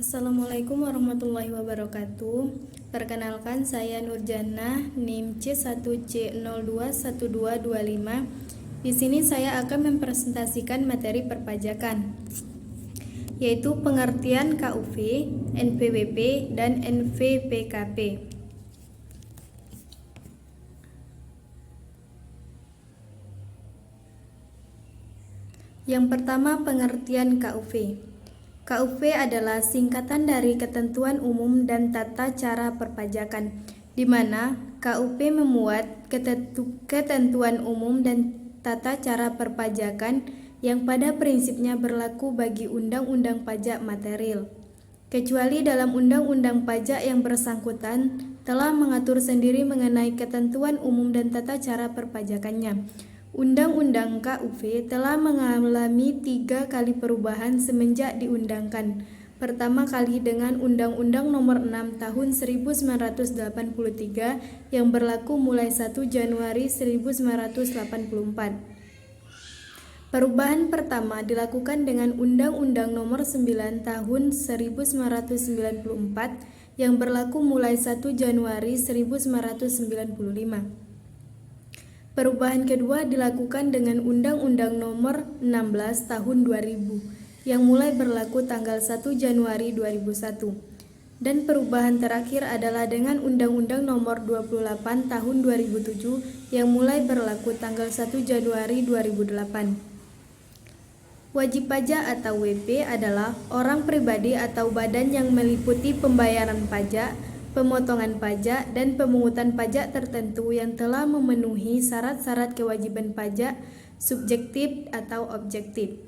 Assalamualaikum warahmatullahi wabarakatuh. Perkenalkan, saya Nurjannah, NIM C1C021225. Di sini saya akan mempresentasikan materi perpajakan, yaitu pengertian KUV, NPWP, dan NVPKP. Yang pertama, pengertian KUV. KUV adalah singkatan dari Ketentuan Umum dan Tata Cara Perpajakan, di mana KUP memuat ketentuan umum dan tata cara perpajakan yang pada prinsipnya berlaku bagi undang-undang pajak material, kecuali dalam undang-undang pajak yang bersangkutan telah mengatur sendiri mengenai ketentuan umum dan tata cara perpajakannya. Undang-undang KUV telah mengalami 3 kali perubahan semenjak diundangkan. Pertama kali dengan Undang-Undang Nomor 6 Tahun 1983 yang berlaku mulai 1 Januari 1984. Perubahan pertama dilakukan dengan Undang-Undang Nomor 9 Tahun 1994 yang berlaku mulai 1 Januari 1995. Perubahan kedua dilakukan dengan Undang-Undang Nomor 16 Tahun 2000 yang mulai berlaku tanggal 1 Januari 2001. Dan perubahan terakhir adalah dengan Undang-Undang Nomor 28 Tahun 2007 yang mulai berlaku tanggal 1 Januari 2008. Wajib pajak atau WP adalah orang pribadi atau badan yang meliputi pembayaran pajak, pemotongan pajak, dan pemungutan pajak tertentu yang telah memenuhi syarat-syarat kewajiban pajak subjektif atau objektif.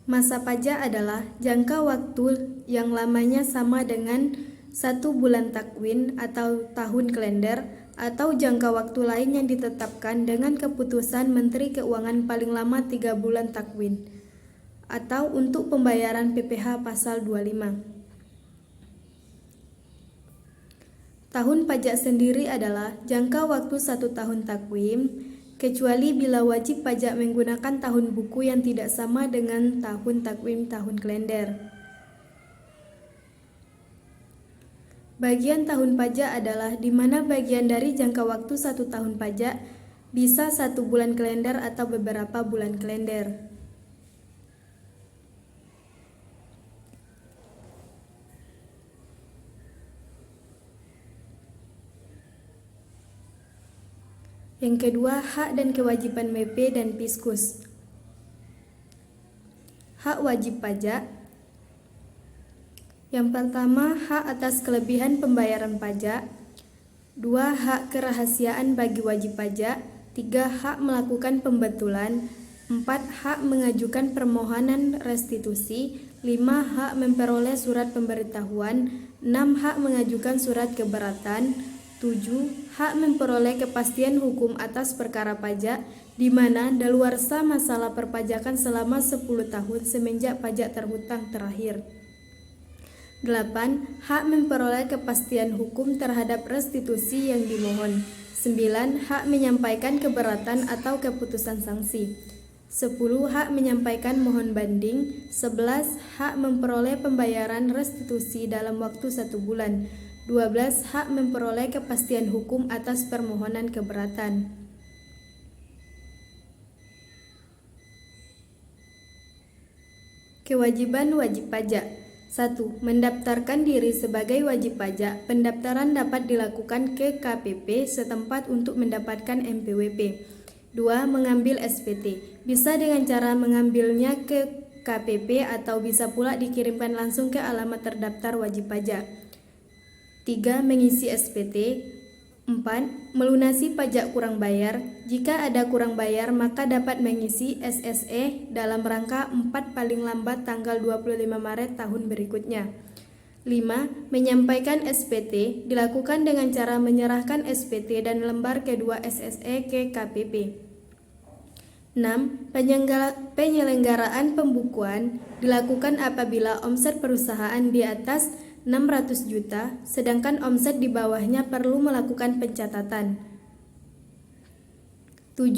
Masa pajak adalah jangka waktu yang lamanya sama dengan 1 bulan takwin atau tahun kalender, atau jangka waktu lain yang ditetapkan dengan keputusan Menteri Keuangan paling lama 3 bulan takwin, atau untuk pembayaran PPh pasal 25. Tahun pajak sendiri adalah jangka waktu 1 tahun takwim, kecuali bila wajib pajak menggunakan tahun buku yang tidak sama dengan tahun takwim tahun kalender. Bagian tahun pajak adalah di mana bagian dari jangka waktu 1 tahun pajak bisa 1 bulan kalender atau beberapa bulan kalender. Yang kedua, hak dan kewajiban WP dan Fiskus. Hak wajib pajak. Yang pertama, hak atas kelebihan pembayaran pajak. 2. Hak kerahasiaan bagi wajib pajak. 3. Hak melakukan pembetulan. 4. Hak mengajukan permohonan restitusi. 5. Hak memperoleh surat pemberitahuan. 6. Hak mengajukan surat keberatan. 7. Hak memperoleh kepastian hukum atas perkara pajak, di mana daluarsa masalah perpajakan selama 10 tahun semenjak pajak terhutang terakhir. 8. Hak memperoleh kepastian hukum terhadap restitusi yang dimohon. 9. Hak menyampaikan keberatan atau keputusan sanksi. 10. Hak menyampaikan mohon banding. 11. Hak memperoleh pembayaran restitusi dalam waktu 1 bulan. 12. Hak memperoleh kepastian hukum atas permohonan keberatan. Kewajiban wajib pajak. 1. Mendaftarkan diri sebagai wajib pajak. Pendaftaran dapat dilakukan ke KPP setempat untuk mendapatkan NPWP. 2. Mengambil SPT. Bisa dengan cara mengambilnya ke KPP atau bisa pula dikirimkan langsung ke alamat terdaftar wajib pajak. 3. Mengisi SPT. 4. Melunasi pajak kurang bayar. Jika ada kurang bayar, maka dapat mengisi SSE dalam rangka 4 paling lambat tanggal 25 Maret tahun berikutnya. 5. Menyampaikan SPT dilakukan dengan cara menyerahkan SPT dan lembar kedua SSE ke KPP. 6. Penyelenggaraan pembukuan dilakukan apabila omset perusahaan di atas 600 juta, sedangkan omset di bawahnya perlu melakukan pencatatan. 7.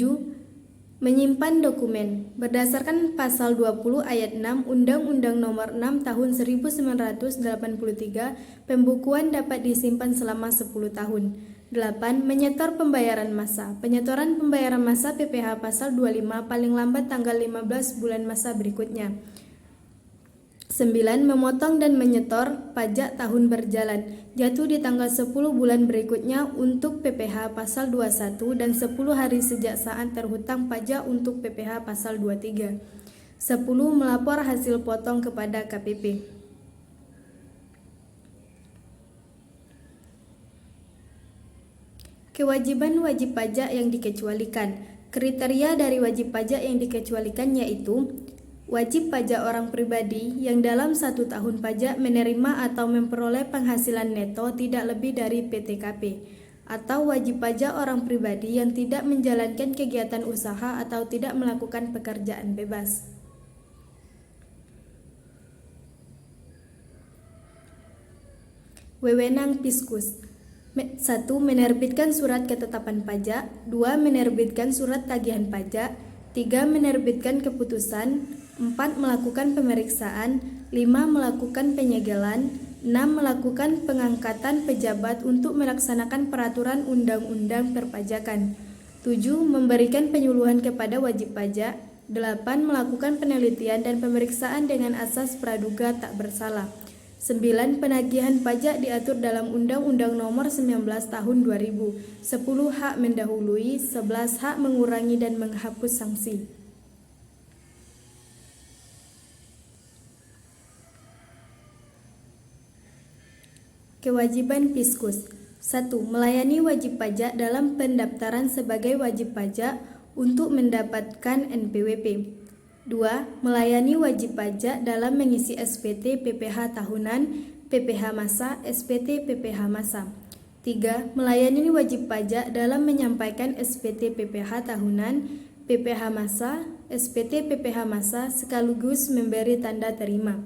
Menyimpan dokumen. Berdasarkan pasal 20 ayat 6 Undang-Undang Nomor 6 Tahun 1983, pembukuan dapat disimpan selama 10 tahun. 8. Menyetor pembayaran massa. Penyetoran pembayaran massa PPh pasal 25 paling lambat tanggal 15 bulan masa berikutnya. 9. Memotong dan menyetor pajak tahun berjalan, jatuh di tanggal 10 bulan berikutnya untuk PPh pasal 21 dan 10 hari sejak saat terhutang pajak untuk PPh pasal 23. 10. Melapor hasil potong kepada KPP. Kewajiban wajib pajak yang dikecualikan. Kriteria dari wajib pajak yang dikecualikan yaitu wajib pajak orang pribadi yang dalam 1 tahun pajak menerima atau memperoleh penghasilan neto tidak lebih dari PTKP, atau wajib pajak orang pribadi yang tidak menjalankan kegiatan usaha atau tidak melakukan pekerjaan bebas. Wewenang Fiskus. 1. Menerbitkan surat ketetapan pajak. 2. Menerbitkan surat tagihan pajak. 3. Menerbitkan keputusan. 4. Melakukan pemeriksaan. 5. Melakukan penyegelan. 6. Melakukan pengangkatan pejabat untuk melaksanakan peraturan undang-undang perpajakan. 7. Memberikan penyuluhan kepada wajib pajak. 8. Melakukan penelitian dan pemeriksaan dengan asas praduga tak bersalah. 9. Penagihan pajak diatur dalam Undang-Undang Nomor 19 Tahun 2000. 10. Hak mendahului. 11. Hak mengurangi dan menghapus sanksi. Kewajiban Fiskus. 1. Melayani wajib pajak dalam pendaftaran sebagai wajib pajak untuk mendapatkan NPWP. 2. Melayani wajib pajak dalam mengisi SPT PPh tahunan, PPh massa, SPT PPh massa. 3. Melayani wajib pajak dalam menyampaikan SPT PPh tahunan, PPh massa, SPT PPh massa sekaligus memberi tanda terima.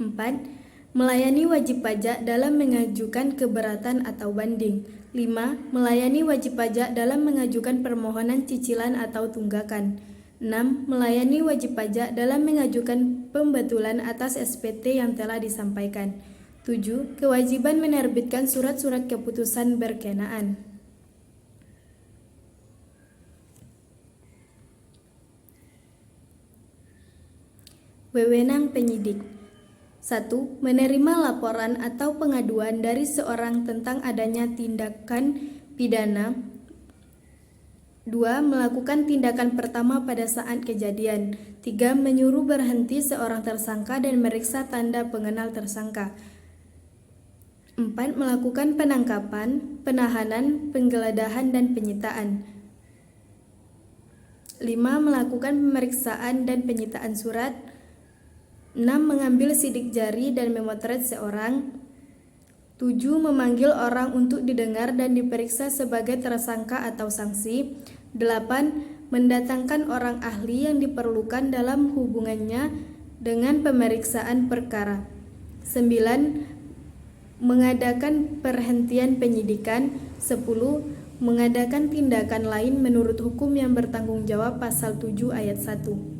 4. Melayani wajib pajak dalam mengajukan keberatan atau banding. 5. Melayani wajib pajak dalam mengajukan permohonan cicilan atau tunggakan. 6. Melayani wajib pajak dalam mengajukan pembetulan atas SPT yang telah disampaikan. 7. Kewajiban menerbitkan surat-surat keputusan berkenaan. Wewenang penyidik. 1. Menerima laporan atau pengaduan dari seorang tentang adanya tindakan pidana. 2. Melakukan tindakan pertama pada saat kejadian. 3. Menyuruh berhenti seorang tersangka dan meriksa tanda pengenal tersangka. 4. Melakukan penangkapan, penahanan, penggeledahan, dan penyitaan. 5. Melakukan pemeriksaan dan penyitaan surat. 6. Mengambil sidik jari dan memotret seorang. 7. Memanggil orang untuk didengar dan diperiksa sebagai tersangka atau saksi. 8. Mendatangkan orang ahli yang diperlukan dalam hubungannya dengan pemeriksaan perkara. 9. Mengadakan perhentian penyidikan. 10. Mengadakan tindakan lain menurut hukum yang bertanggung jawab pasal 7 ayat 1.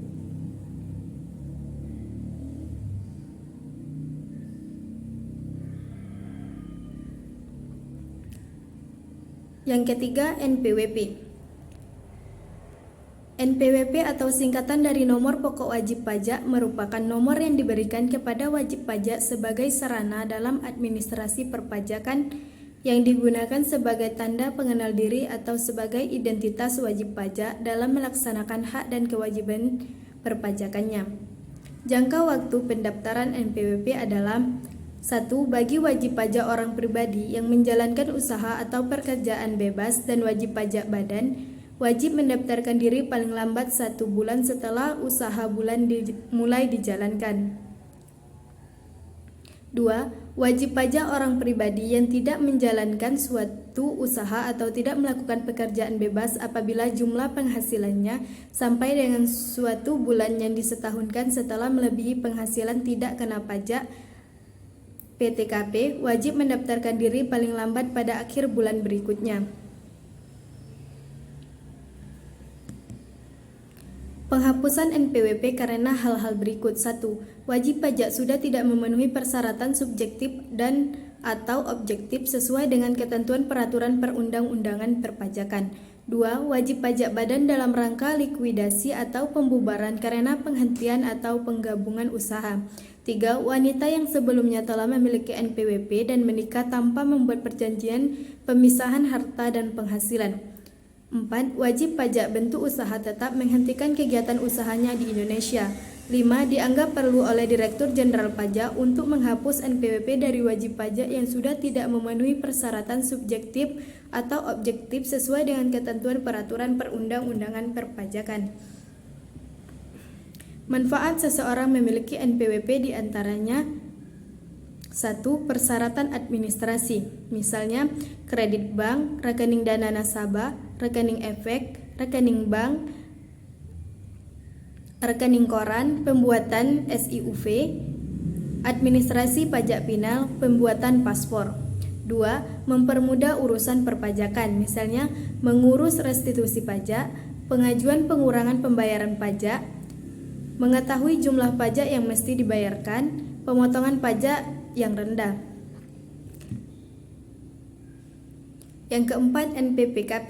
Yang ketiga, NPWP. NPWP atau singkatan dari nomor pokok wajib pajak merupakan nomor yang diberikan kepada wajib pajak sebagai sarana dalam administrasi perpajakan yang digunakan sebagai tanda pengenal diri atau sebagai identitas wajib pajak dalam melaksanakan hak dan kewajiban perpajakannya. Jangka waktu pendaftaran NPWP adalah 1. Bagi wajib pajak orang pribadi yang menjalankan usaha atau pekerjaan bebas dan wajib pajak badan, wajib mendaftarkan diri paling lambat 1 bulan setelah usaha bulan mulai dijalankan. 2. Wajib pajak orang pribadi yang tidak menjalankan suatu usaha atau tidak melakukan pekerjaan bebas apabila jumlah penghasilannya sampai dengan suatu bulan yang disetahunkan setelah melebihi penghasilan tidak kena pajak PTKP, wajib mendaftarkan diri paling lambat pada akhir bulan berikutnya. Penghapusan NPWP karena hal-hal berikut. 1. Wajib pajak sudah tidak memenuhi persyaratan subjektif dan atau objektif sesuai dengan ketentuan peraturan perundang-undangan perpajakan. 2. Wajib pajak badan dalam rangka likuidasi atau pembubaran karena penghentian atau penggabungan usaha. 3. Wanita yang sebelumnya telah memiliki NPWP dan menikah tanpa membuat perjanjian pemisahan harta dan penghasilan. 4. Wajib pajak bentuk usaha tetap menghentikan kegiatan usahanya di Indonesia. 5. Dianggap perlu oleh Direktur Jenderal Pajak untuk menghapus NPWP dari wajib pajak yang sudah tidak memenuhi persyaratan subjektif atau objektif sesuai dengan ketentuan peraturan perundang-undangan perpajakan. Manfaat seseorang memiliki NPWP diantaranya: 1. Persyaratan administrasi, misalnya kredit bank, rekening dana nasabah, rekening efek, rekening bank, rekening koran, pembuatan SIUV, administrasi pajak pinal, pembuatan paspor. 2. Mempermudah urusan perpajakan, misalnya mengurus restitusi pajak, pengajuan pengurangan pembayaran pajak, mengetahui jumlah pajak yang mesti dibayarkan, pemotongan pajak yang rendah. Yang keempat, NPPKP.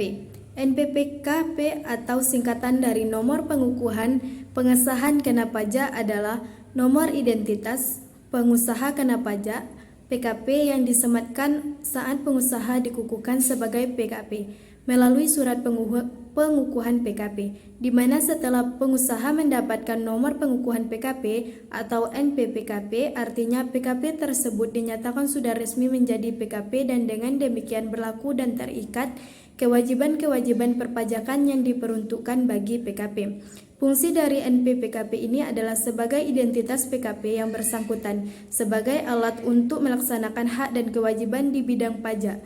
NPPKP atau singkatan dari nomor pengukuhan pengesahan kena pajak adalah nomor identitas pengusaha kena pajak PKP yang disematkan saat pengusaha dikukuhkan sebagai PKP melalui surat pengukuhan PKP, di mana setelah pengusaha mendapatkan nomor pengukuhan PKP atau NPPKP, artinya PKP tersebut dinyatakan sudah resmi menjadi PKP dan dengan demikian berlaku dan terikat kewajiban-kewajiban perpajakan yang diperuntukkan bagi PKP. Fungsi dari NPPKP ini adalah sebagai identitas PKP yang bersangkutan, sebagai alat untuk melaksanakan hak dan kewajiban di bidang pajak,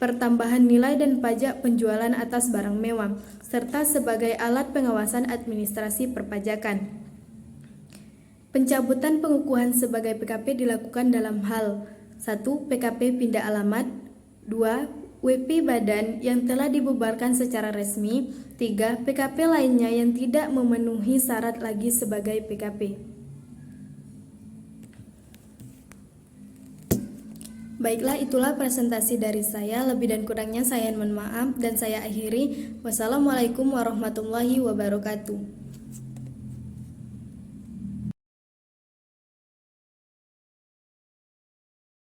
pertambahan nilai dan pajak penjualan atas barang mewah, serta sebagai alat pengawasan administrasi perpajakan. Pencabutan pengukuhan sebagai PKP dilakukan dalam hal: 1. PKP pindah alamat. 2. WP badan yang telah dibubarkan secara resmi. 3. PKP lainnya yang tidak memenuhi syarat lagi sebagai PKP. Baiklah, itulah presentasi dari saya. Lebih dan kurangnya saya mohon maaf dan saya akhiri. Wassalamualaikum warahmatullahi wabarakatuh.